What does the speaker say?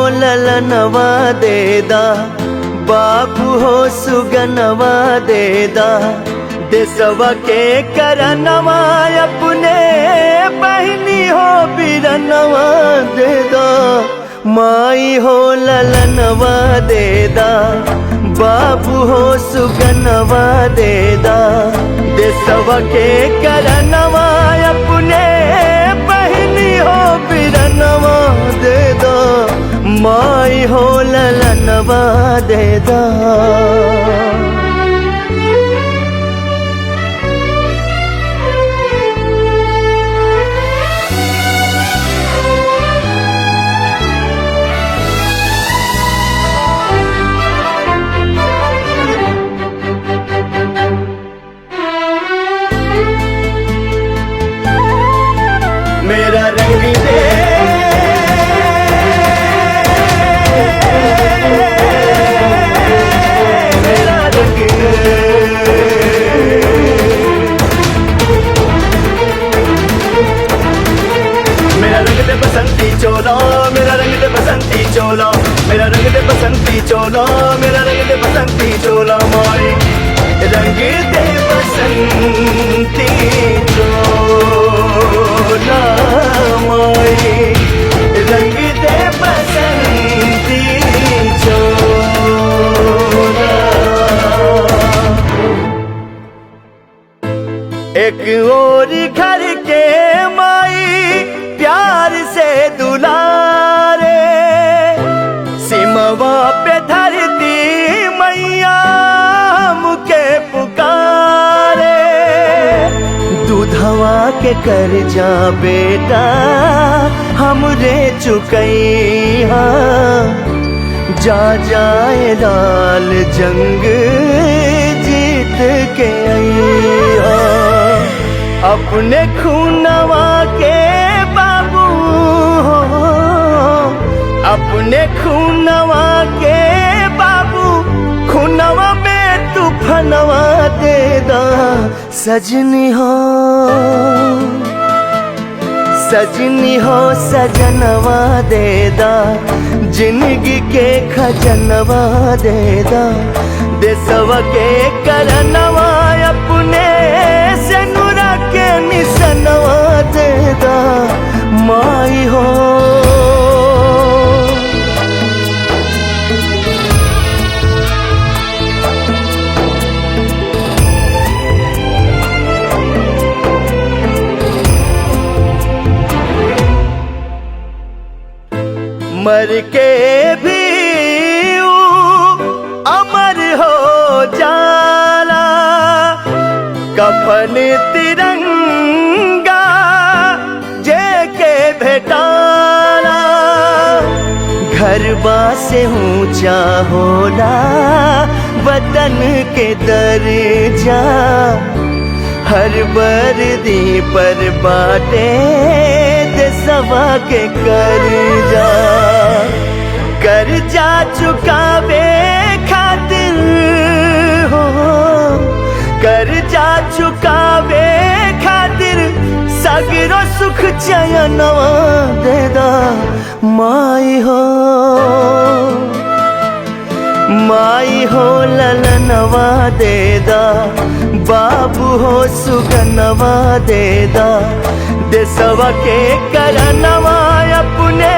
ललनवा देदा, बाबू हो सुगनवा देदा। देसवा के करनवा अपने बहनी हो बिरनवा देदा। माई हो ललनवा देदा, बाबू हो सुगनवा देदा। देसवा के करनवा अपने बहनी हो बिरनवा देदा। माई हो ललनवा देदा। मेरा रंग दे मेरा रंग दे बसंती चोला, मेरा रंग दे बसंती चोला, मेरा रंग दे बसंती चोला, मेरा रंग दे बसंती चोला। माई रंग दे बसंती चोला, माई रंग दे बसंती चोला। एक और घर के माई प्यार से दुलारे, सिमवा पे धरती मैया मुके पुकारे। दूधवा के कर जा बेटा हमरे चुकैया, जा जाए लाल जंग जीत के अइहा। अपने खूनवा के बाबू हो, अपने खूनवा के बाबू, खूनवा में तूफानवा देदा। सजनी हो सजनी हो सजनवा देदा, जिंदगी के खजनवा देदा। देसवा के करनवा अपने से नुरा के निसनवा देदा। माई हो मर के भी अमर हो जाला, कफन तिरंगा जे के भेटाला। घरबा से ऊंचा होला वतन के दर्जा, हर वर्दी पर बाटे देसवा के कर्जा। कर्जा चुकावे खातिर हो, कर्जा चुकावे खातिर सगरो सुख चयनवा देदा। माई हो माई हो ललनवा देदा, बाबू हो सुगनवा देदा। देसवा के करनवा अपने